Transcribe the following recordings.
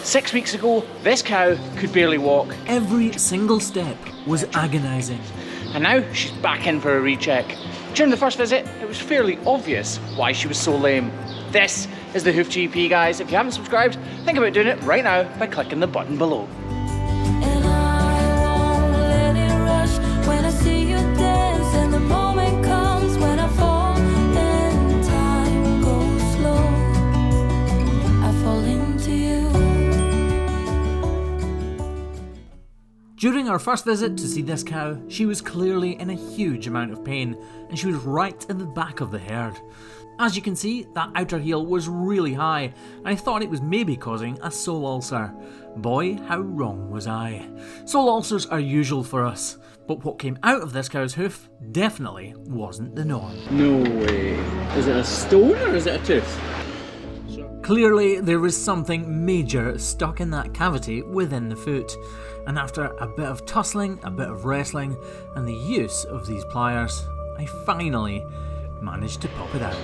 6 weeks ago, this cow could barely walk. Every single step was agonising. And now she's back in for a recheck. During the first visit, it was fairly obvious why she was so lame. This is the Hoof GP, guys. If you haven't subscribed, think about doing it right now by clicking the button below. And I won't let it rush when I see you dance, and the moment comes when I fall and time goes slow. I fall into you. During our first visit to see this cow, she was clearly in a huge amount of pain, and she was right in the back of the herd. As you can see, that outer heel was really high, and I thought it was maybe causing a sole ulcer. Boy, how wrong was I. Sole ulcers are usual for us, but what came out of this cow's hoof definitely wasn't the norm. No way. Is it a stone or is it a tooth? Clearly, there was something major stuck in that cavity within the foot, and after a bit of tussling, a bit of wrestling, and the use of these pliers, I finally managed to pop it out.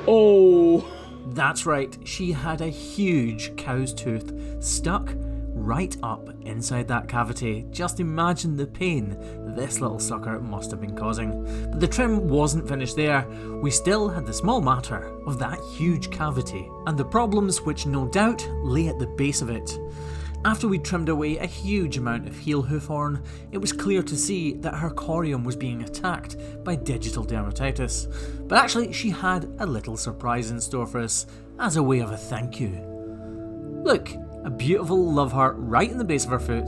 Oh! That's right, she had a huge cow's tooth stuck right up inside that cavity. Just imagine the pain this little sucker must have been causing. But the trim wasn't finished there. We still had the small matter of that huge cavity and the problems which no doubt lay at the base of it. After we trimmed away a huge amount of heel hoof horn, it was clear to see that her corium was being attacked by digital dermatitis. But actually, she had a little surprise in store for us as a way of a thank you. Look, a beautiful love heart right in the base of her foot,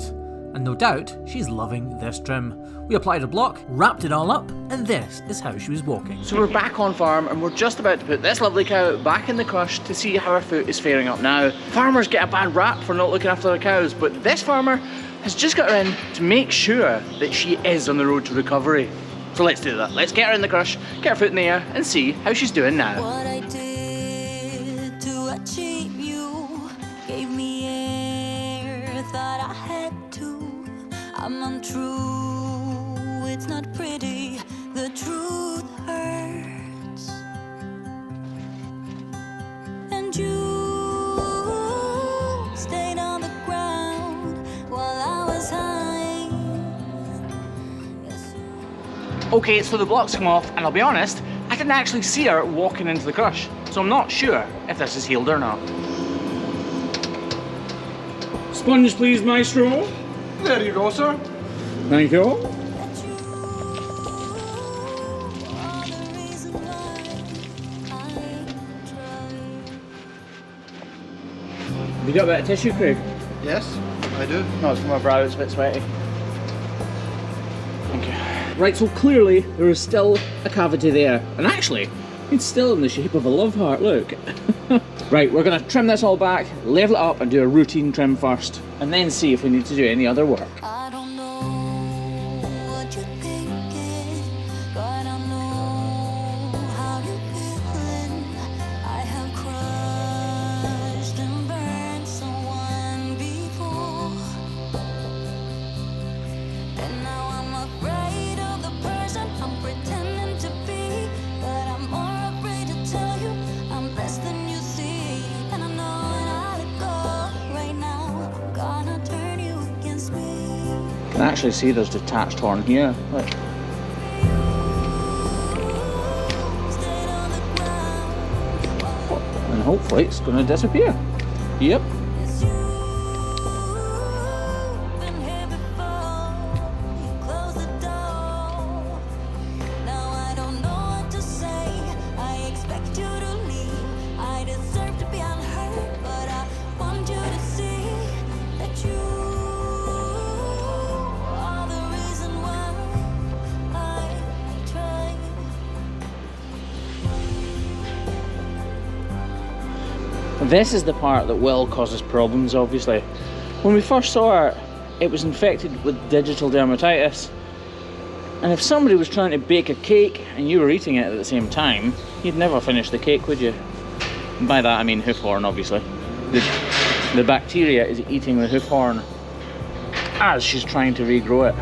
and no doubt she's loving this trim. We applied a block, wrapped it all up, and this is how she was walking. So we're back on farm and we're just about to put this lovely cow back in the crush to see how her foot is faring up now. Farmers get a bad rap for not looking after their cows, but this farmer has just got her in to make sure that she is on the road to recovery. So let's do that. Let's get her in the crush, get her foot in the air, and see how she's doing now. What I did to achieve you gave me air, thought I had to. I'm untrue, it's not pretty, the truth hurts. And you stayed on the ground while I was high. Yes. Okay, so the blocks come off, and I'll be honest, I didn't actually see her walking into the crush, so I'm not sure if this is healed or not. Sponge please, maestro. There you go, sir. Thank you. That you are the reason why I try. Have you got a bit of tissue, Craig? Yes, I do. No, it's from my brow, it's a bit sweaty. Thank you. Right, so clearly there is still a cavity there, and actually, it's still in the shape of a love heart, look. Right, we're going to trim this all back, level it up and do a routine trim first, and then see if we need to do any other work. I don't know what you're thinking, but I know how you're feeling. I have crushed and burned someone before, and now I'm afraid of the person I'm pretending to be, but I'm more afraid to tell you I'm less than you see. And I know when I let go right now, I'm gonna turn you against me. You can actually see there's detached horn here. Look. Stayed on the ground. And hopefully it's going to disappear. Yep. It's you, been here before. You closed the door. Now I don't know what to say. I expect you to leave. I deserve to be unheard, but I want you to see that you are the reason why I try. This is the part that will cause us problems, obviously. When we first saw her, it was infected with digital dermatitis. And if somebody was trying to bake a cake and you were eating it at the same time, you'd never finish the cake, would you? And by that I mean hoof horn, obviously. The bacteria is eating the hoof horn as she's trying to regrow it.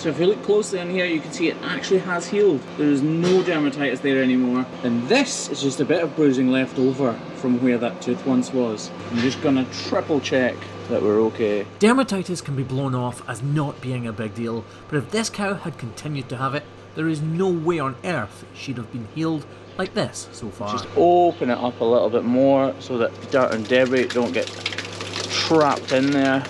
So if you look closely on here, you can see it actually has healed. There is no dermatitis there anymore. And this is just a bit of bruising left over from where that tooth once was. I'm just gonna triple check that we're okay. Dermatitis can be blown off as not being a big deal, but if this cow had continued to have it, there is no way on earth she'd have been healed like this so far. Just open it up a little bit more so that dirt and debris don't get trapped in there.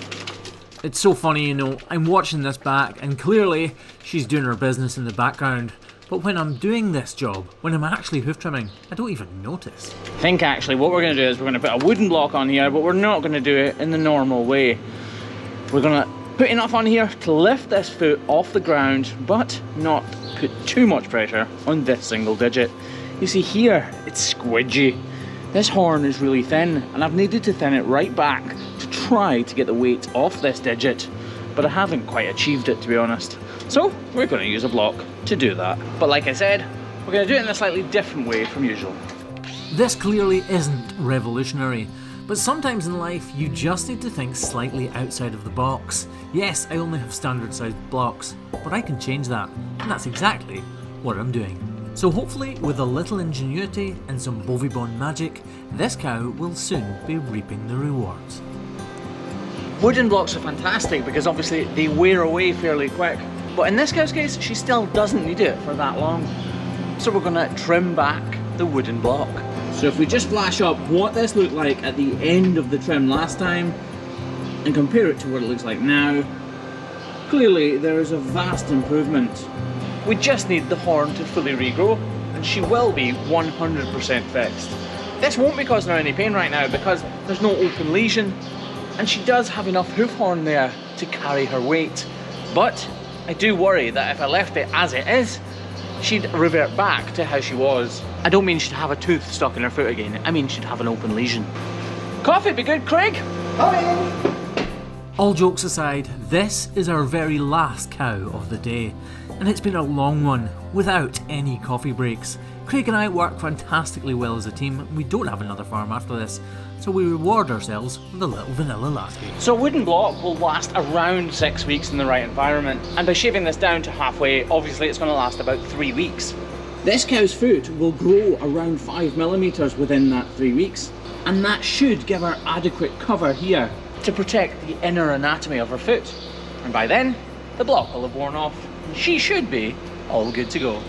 It's so funny, you know, I'm watching this back and clearly she's doing her business in the background, but when I'm doing this job, when I'm actually hoof trimming, I don't even notice. I think actually what we're going to do is we're going to put a wooden block on here, but we're not going to do it in the normal way. We're going to put enough on here to lift this foot off the ground, but not put too much pressure on this single digit. You see here, it's squidgy. This horn is really thin, and I've needed to thin it right back to try to get the weight off this digit, but I haven't quite achieved it, to be honest. So we're going to use a block to do that. But like I said, we're going to do it in a slightly different way from usual. This clearly isn't revolutionary, but sometimes in life you just need to think slightly outside of the box. Yes, I only have standard sized blocks, but I can change that, and that's exactly what I'm doing. So hopefully with a little ingenuity and some BoviBond magic, this cow will soon be reaping the rewards. Wooden blocks are fantastic because obviously they wear away fairly quick, but in this cow's case she still doesn't need it for that long. So we're going to trim back the wooden block. So if we just flash up what this looked like at the end of the trim last time and compare it to what it looks like now, clearly there is a vast improvement. We just need the horn to fully regrow and she will be 100% fixed. This won't be causing her any pain right now because there's no open lesion and she does have enough hoof horn there to carry her weight. But I do worry that if I left it as it is, she'd revert back to how she was. I don't mean she'd have a tooth stuck in her foot again, I mean she'd have an open lesion. Coffee be good, Craig? All jokes aside, this is our very last cow of the day, and it's been a long one without any coffee breaks. Craig and I work fantastically well as a team. We don't have another farm after this, so we reward ourselves with a little vanilla latte. So a wooden block will last around 6 weeks in the right environment, and by shaving this down to halfway, obviously it's going to last about 3 weeks. This cow's foot will grow around 5mm within that 3 weeks, and that should give her adequate cover here to protect the inner anatomy of her foot. And by then, the block will have worn off. She should be all good to go.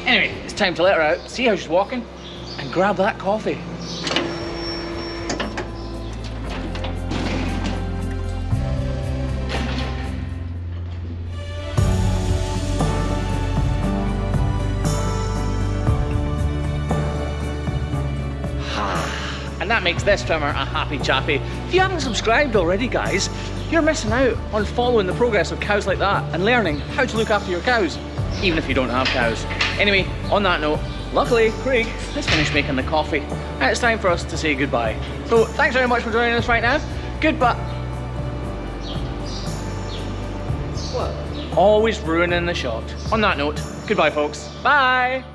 Anyway, it's time to let her out, see how she's walking, and grab that coffee. And that makes this trimmer a happy chappy. If you haven't subscribed already, guys, you're missing out on following the progress of cows like that and learning how to look after your cows, even if you don't have cows. Anyway, on that note, luckily Craig has finished making the coffee and it's time for us to say goodbye. So thanks very much for joining us right now. Goodbye. What? Always ruining the shot. On that note, goodbye folks. Bye.